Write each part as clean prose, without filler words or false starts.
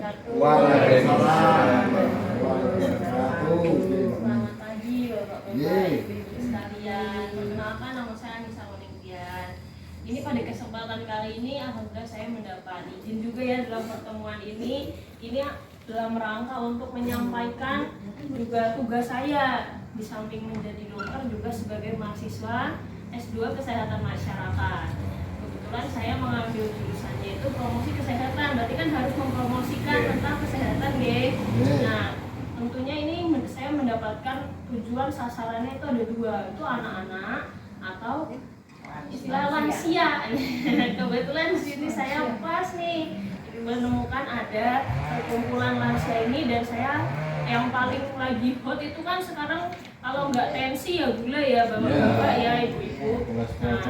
wabarakatuh. Waalaikumsalam. Selamat pagi Bapak-bapak, Ibu-ibu sekalian. Perkenalkan, nama saya Anissa Olimpian. Ini pada kesempatan kali ini alhamdulillah saya mendapat izin juga ya dalam pertemuan ini. Ini dalam rangka untuk menyampaikan juga tugas saya di samping menjadi dokter juga sebagai mahasiswa S2 Kesehatan Masyarakat. Kebetulan saya mengambil jurusannya itu promosi kesehatan, berarti kan harus mempromosikan tentang kesehatan deh. Nah, tentunya ini saya mendapatkan tujuan sasarannya itu ada dua, itu anak-anak atau istilah lansia. Kebetulan di sini saya pas nih menemukan ada kumpulan lansia ini, dan saya yang paling lagi hot itu kan sekarang kalau nggak tensi ya gula ya bapak-bapak ya ibu-ibu. Nah,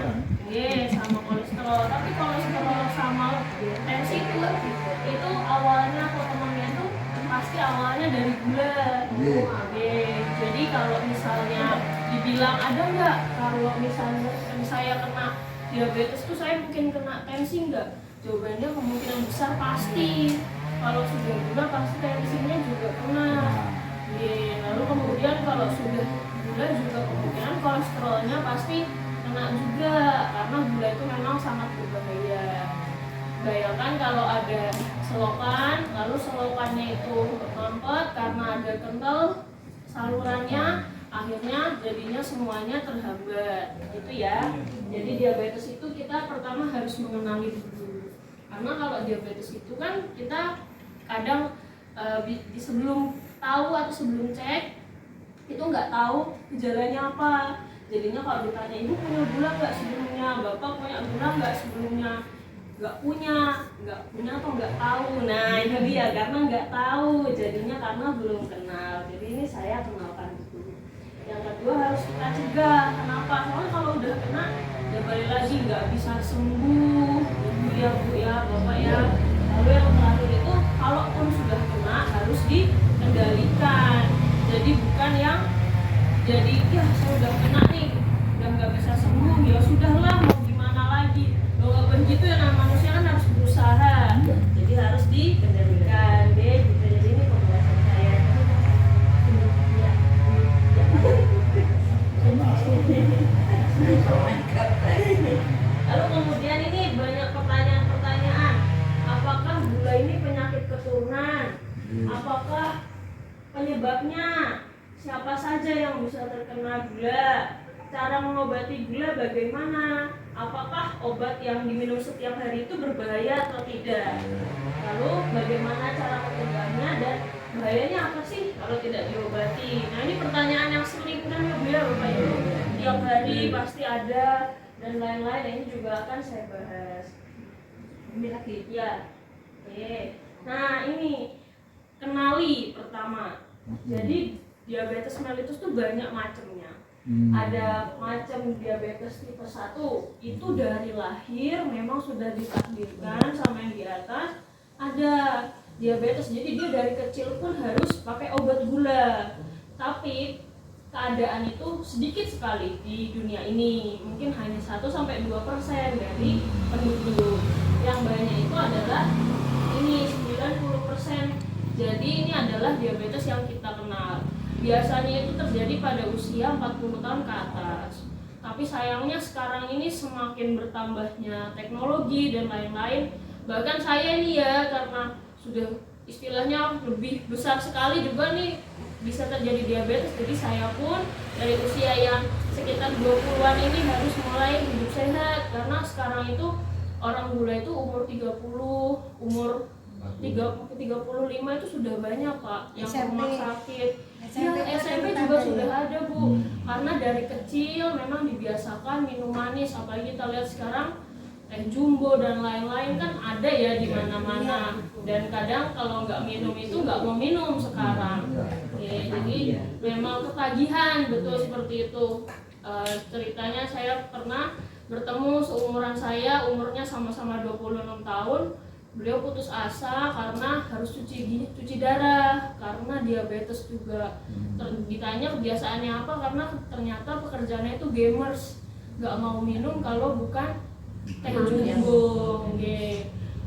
sama kolesterol. Tapi kolesterol sama tensi itu awalnya potongannya itu pasti awalnya dari gula. Jadi kalau misalnya dibilang ada nggak kalau misalnya saya kena diabetes tuh saya mungkin kena tensi nggak? Jawabannya kemungkinan besar pasti. Kalau sudah gula pasti tensinya juga kena. Lalu kemudian kalau sudah gula juga kemungkinan kolesterolnya pasti kena juga, karena gula itu memang sangat berbahaya. Bayangkan kalau ada selokan, lalu selokannya itu mampet karena ada kental salurannya, akhirnya jadinya semuanya terhambat. Itu ya. Jadi diabetes itu kita pertama harus mengenali dulu. Karena kalau diabetes itu kan kita kadang sebelum tahu atau sebelum cek itu nggak tahu gejalanya apa. Jadinya kalau ditanya ibu punya gula nggak sebelumnya, bapak punya gula nggak sebelumnya, nggak punya atau nggak tahu. Nah itu dia, karena nggak tahu jadinya karena belum kenal. Jadi ini saya kenalkan dulu. Yang kedua harus kita cegah. Kenapa? Soalnya kalau udah kena ya balik lagi nggak bisa sembuh. Ibu ya bu ya bapak ya. Lalu yang terakhir itu kalaupun sudah kena harus dikendalikan. Jadi bukan yang jadi ya saya udah kena nih udah nggak bisa sembuh, ya sudahlah mau gimana lagi. Kalau begitu ya namanya manusia kan harus berusaha. Jadi harus dikendalikan deh gitu. Jadi ini pembahasan saya. Lalu kemudian ini banyak pertanyaan. Apakah gula ini penyakit keturunan? Apakah penyebabnya? Siapa saja yang bisa terkena gula? Cara mengobati gula bagaimana? Apakah obat yang diminum setiap hari itu berbahaya atau tidak? Lalu bagaimana cara mencegahnya dan bahayanya apa sih kalau tidak diobati? Nah ini pertanyaan yang sering kan ya Bapak Ibu, tiap hari pasti ada dan lain-lain. Ini juga akan saya bahas. Ini lagi ya. Oke. Nah ini kenali pertama. Jadi diabetes mellitus tuh banyak macamnya. Ada macam diabetes tipe 1 itu dari lahir memang sudah ditakdirkan sama yang di atas ada diabetes. Jadi dia dari kecil pun harus pakai obat gula. Tapi keadaan itu sedikit sekali di dunia ini. Mungkin hanya 1-2% dari penduduk. Yang banyak itu adalah ini 90%. Jadi ini adalah diabetes yang kita kenal. Biasanya itu terjadi pada usia 40 tahun ke atas. Tapi sayangnya sekarang ini semakin bertambahnya teknologi dan lain-lain. Bahkan saya nih ya, karena sudah istilahnya lebih besar sekali juga nih bisa terjadi diabetes. Jadi saya pun dari usia yang sekitar 20-an ini harus mulai hidup sehat. Karena sekarang itu orang gula itu umur 30, umur 35 itu sudah banyak Pak yang rumah sakit. SMP juga sudah ada Bu. Karena dari kecil memang dibiasakan minum manis, apalagi kita lihat sekarang teh jumbo dan lain-lain kan ada ya di mana-mana. Dan kadang kalau nggak minum itu nggak mau minum sekarang. Jadi memang ketagihan betul seperti itu. Ceritanya saya pernah bertemu seumuran saya, umurnya sama-sama 26 tahun. Beliau putus asa karena harus cuci darah karena diabetes juga. Ditanya kebiasaannya apa, karena ternyata pekerjaannya itu gamers, nggak mau minum kalau bukan teh jumbo.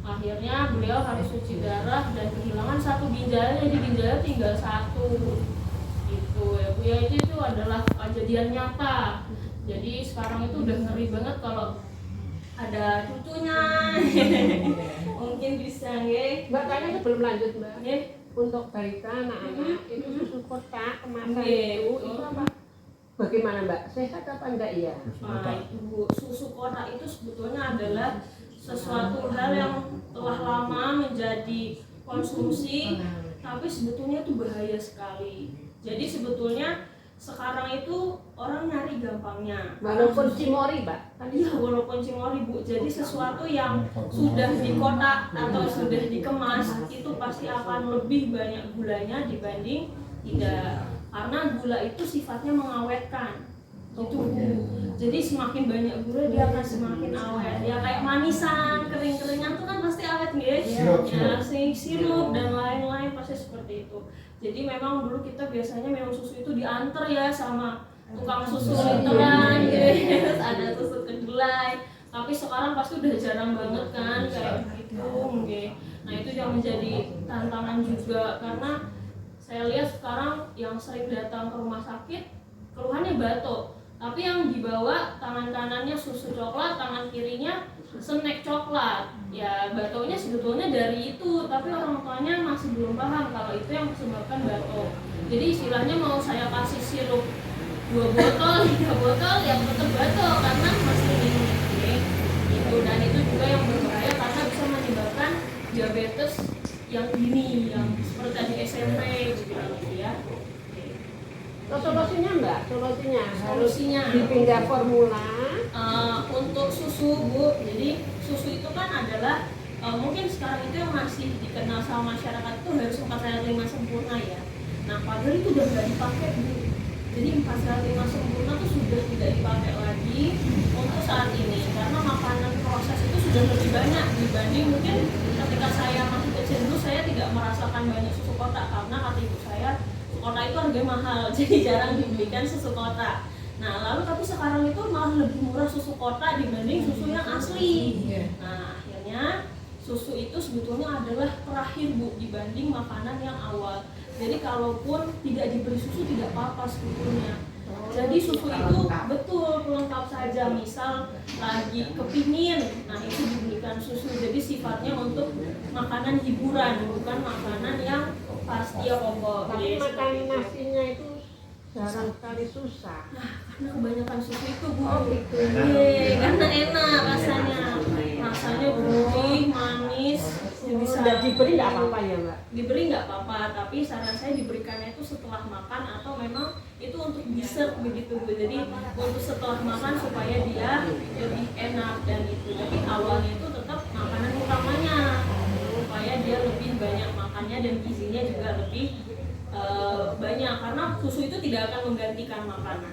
Akhirnya beliau harus cuci darah dan kehilangan satu ginjalnya, jadi ginjalnya tinggal satu. Itu ya Bu ya, itu adalah kejadian nyata. Jadi sekarang itu udah ngeri banget kalau ada cucunya. Mungkin bisa nggih. Mbak tanya sebelum lanjut Mbak. Nggih. Untuk balita anak-anak itu susu kotak kemasan Nggih, itu betul. apa? Bagaimana Mbak? Sehat apa enggak ya? Nah, itu Bu, susu kotak itu sebetulnya adalah sesuatu hal yang telah lama menjadi konsumsi, tapi sebetulnya itu bahaya sekali. Jadi sebetulnya sekarang itu orang nyari gampangnya. Walaupun cimori Mbak. Iya, walaupun cimori Bu. Jadi sesuatu yang sudah dikotak atau sudah dikemas itu pasti akan lebih banyak gulanya dibanding tidak. Karena gula itu sifatnya mengawetkan. Gitu Bu. Jadi semakin banyak gula dia akan semakin awet. Ya kayak manisan, kering-keringan itu kan pasti awet nggih. Ya, sirup dan lain-lain pasti seperti itu. Jadi memang dulu kita biasanya minum susu itu diantar ya sama tukang susu literan gitu. Terus ada susu kedelai. Tapi sekarang pasti udah jarang banget kan kayak gitu nggih. Nah, itu yang menjadi tantangan juga karena saya lihat sekarang yang sering datang ke rumah sakit keluhannya batuk. Tapi yang dibawa tangan kanannya susu coklat, tangan kirinya snack coklat. Ya batuknya sebetulnya dari itu, tapi orang tuanya masih belum paham kalau itu yang menyebabkan batuk. Jadi istilahnya mau saya kasih sirup 2 botol, 3 botol, yang tetap batuk karena masih minum itu. Dan itu juga yang berbahaya karena bisa menyebabkan diabetes yang dini, yang seperti tadi SMP gitu ya. Solusinya Mbak, solusinya harus Solusinya dipindah formula. untuk susu Bu, jadi susu itu kan adalah mungkin sekarang itu yang masih dikenal sama masyarakat itu harus 4 sehat 5 sempurna ya. Nah padahal itu udah nggak dipakai Bu. Jadi 4 sehat 5 sempurna itu sudah tidak dipakai lagi untuk saat ini karena makanan proses itu sudah lebih banyak dibanding mungkin ketika saya masih kecil dulu saya tidak merasakan banyak susu kotak karena kata ibu saya kotak itu harganya mahal, jadi jarang dibelikan susu kotak. Nah, lalu tapi sekarang itu malah lebih murah susu kotak dibanding susu yang asli. Nah, akhirnya susu itu sebetulnya adalah terakhir Bu dibanding makanan yang awal. Jadi kalaupun tidak diberi susu tidak apa-apa sebetulnya. Jadi susu itu betul pelengkap saja. Misal lagi kepingin, nah itu diberikan susu. Jadi sifatnya untuk makanan hiburan, bukan makanan yang pasti ya pokok. Tapi makan nasinya itu jarang sekali susah. Nah, karena kebanyakan susu itu Bu. Oh gitu. Karena enak rasanya. Rasanya gurih, manis. Bisa Tidak diberi nggak apa-apa ya Mbak? Diberi nggak apa-apa, tapi saran saya diberikannya itu setelah makan atau memang itu untuk dessert begitu Bu. Jadi untuk setelah makan supaya dia lebih enak dan itu. Jadi awalnya itu tetap makanan utamanya supaya dia lebih banyak makannya dan gizinya juga lebih banyak karena susu itu tidak akan menggantikan makanan.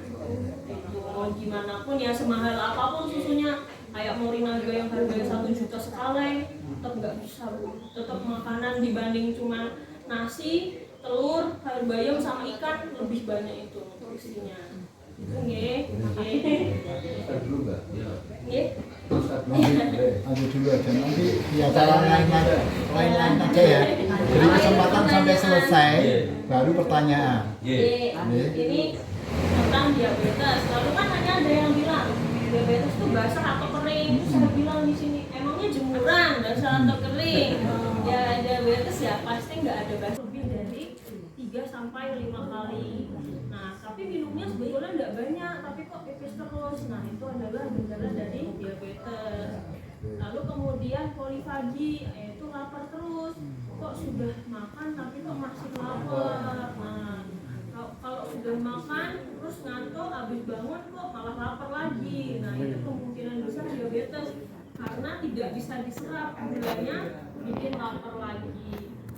Itu mau gimana pun ya semahal apapun susunya kayak Morinaga yang harganya 1 juta sekali tetap nggak bisa Bu. Tetap makanan dibanding cuma nasi, telur, sayur bayam sama ikan lebih banyak itu nutrisinya. Itu nggih. Nggih. Lanjut dulu aja nanti di acara lain aja ya. Beri kesempatan sampai selesai, baru pertanyaan. Ini tentang diabetes. Lalu kan hanya ada yang bilang diabetes itu basah atau kering. Terus saya bilang di sini emangnya jemuran basah atau kering. Ya diabetes ya pasti nggak ada basah lebih dari 3 sampai 5 kali. Nah tapi minumnya sebetulnya nggak banyak, tapi kok pipis terus. Nah itu adalah gejala dari diabetes. Lalu kemudian polifagi, yaitu lapar terus. Kok sudah makan tapi kok masih lapar. Nah kalau sudah makan terus ngantuk, habis bangun kok malah lapar lagi. Nah itu kemungkinan besar diabetes karena tidak bisa diserap gulanya, bikin lapar lagi.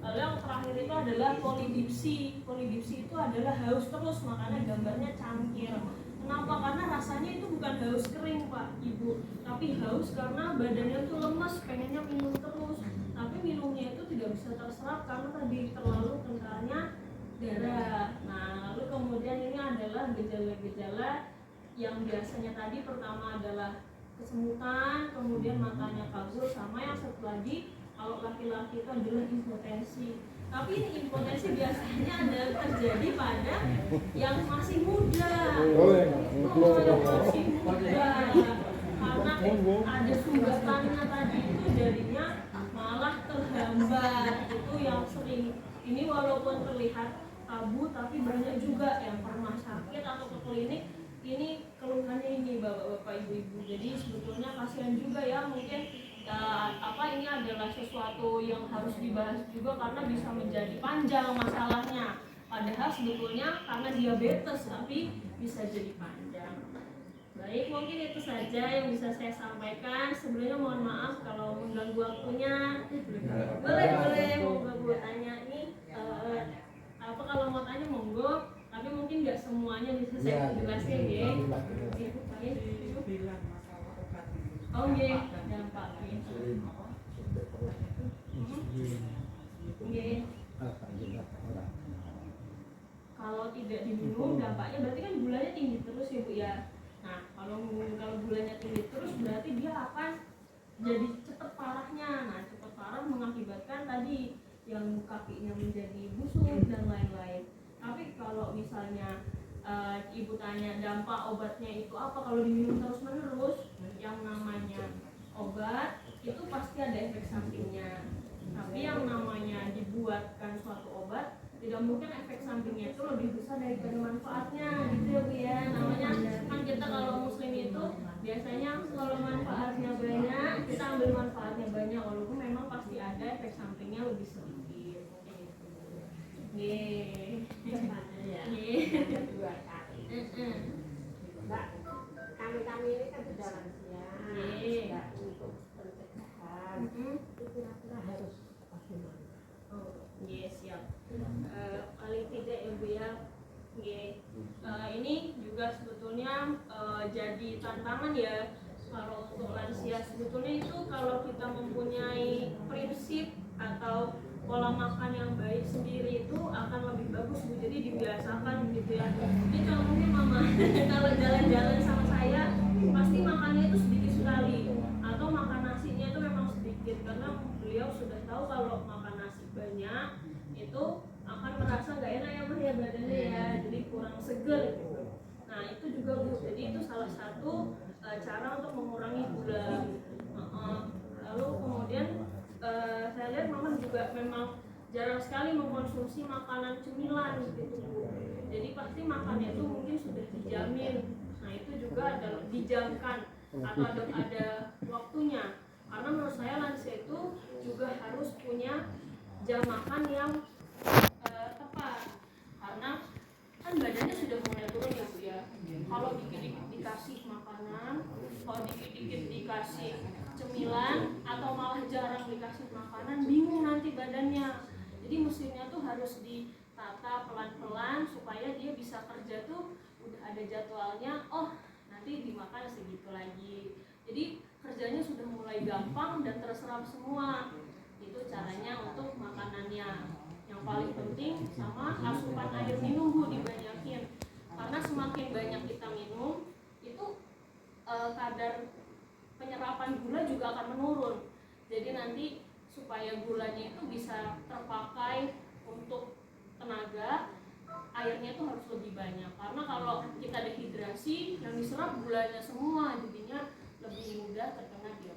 Lalu yang terakhir itu adalah polidipsi. Polidipsi itu adalah haus terus, makanya gambarnya cangkir. Kenapa? Karena rasanya itu bukan haus kering Pak Ibu, tapi haus karena badannya tuh lemas, pengennya minum terus. Tapi minumnya itu tidak bisa terserap karena tadi terlalu kentalnya darah. Nah, lalu kemudian ini adalah gejala-gejala yang biasanya tadi pertama adalah kesemutan, kemudian matanya kabur, sama yang satu lagi kalau laki-laki itu adalah impotensi. Tapi ini impotensi biasanya ada terjadi pada yang masih muda. Yang masih muda. Karena ada sumbatannya tadi itu jadinya malah terhambat. Itu yang sering. Ini walaupun terlihat tabu tapi banyak juga yang pernah sakit atau ke klinik. Ini keluhannya ini bapak-bapak ibu-ibu. Jadi sebetulnya kasihan juga ya, mungkin ini adalah sesuatu yang harus dibahas juga karena bisa menjadi panjang masalahnya. Padahal sebetulnya karena diabetes tapi bisa jadi panjang. Baik, mungkin itu saja yang bisa saya sampaikan. Sebelumnya mohon maaf kalau mengganggu waktunya. Boleh mau tanya ini kalau mau tanya monggo, tapi mungkin nggak semuanya bisa saya jelaskan ya. Oh iya, dampak. Kalau tidak diminum dampaknya berarti kan gulanya tinggi terus ya Bu ya. Nah kalau gulanya tinggi terus berarti dia akan jadi cepat parahnya. Nah cepat parah mengakibatkan tadi yang kakinya menjadi busuk dan lain-lain. Tapi kalau misalnya ibu tanya dampak obatnya itu apa, kalau diminum terus-menerus, yang namanya obat itu pasti ada efek sampingnya. Tapi yang namanya dibuatkan suatu obat, tidak mungkin efek sampingnya itu lebih besar daripada manfaatnya, gitu ya Bu ya. Namanya kan kita kalau muslim itu biasanya kalau manfaatnya banyak, kita ambil manfaatnya banyak, walaupun memang pasti ada efek sampingnya lebih sedikit. Mbak, kami ini kan sudah lansia, nggak untuk pencegahan, itu kira-kira harus bagaimana? Siap. Paling tidak ya Bu ya. Ini juga sebetulnya jadi tantangan ya kalau untuk lansia. Sebetulnya itu kalau kita mempunyai prinsip atau pola makan yang baik sendiri itu akan lebih bagus Bu. Jadi dibiasakan gitu ya. Jadi kalau mungkin mama kalau jalan-jalan sama saya pasti makannya itu sedikit sekali atau makan nasinya itu memang sedikit karena beliau sudah tahu kalau makan nasi banyak itu akan merasa nggak enak ya Mah ya badannya ya, jadi kurang seger gitu. Nah itu juga Bu, jadi itu salah satu cara untuk mengurangi gula. Lalu kemudian saya lihat Mama juga memang jarang sekali mengkonsumsi makanan cemilan gitu Bu. Jadi pasti makannya itu mungkin sudah dijamin. Nah itu juga ada dijamkan atau ada waktunya. Karena menurut saya lansia itu juga harus punya jam makan yang tepat. Karena kan badannya sudah mulai turun ya Bu ya. Kalau dikit-dikit dikasih makanan, kalau dikit-dikit dikasih cemilan atau malah jarang dikasih makanan, bingung nanti badannya. Jadi mesinnya tuh harus ditata pelan-pelan supaya dia bisa kerja tuh udah ada jadwalnya. Oh nanti dimakan segitu lagi. Jadi kerjanya sudah mulai gampang dan terserap semua. Itu caranya untuk makanannya. Yang paling penting sama asupan air minum Bu dibanyakin. Karena semakin banyak kita minum itu kadar penyerapan gula juga akan menurun. Jadi nanti supaya gulanya itu bisa terpakai untuk tenaga, airnya itu harus lebih banyak. Karena kalau kita dehidrasi, yang diserap gulanya semua, jadinya lebih mudah terkena diabetes.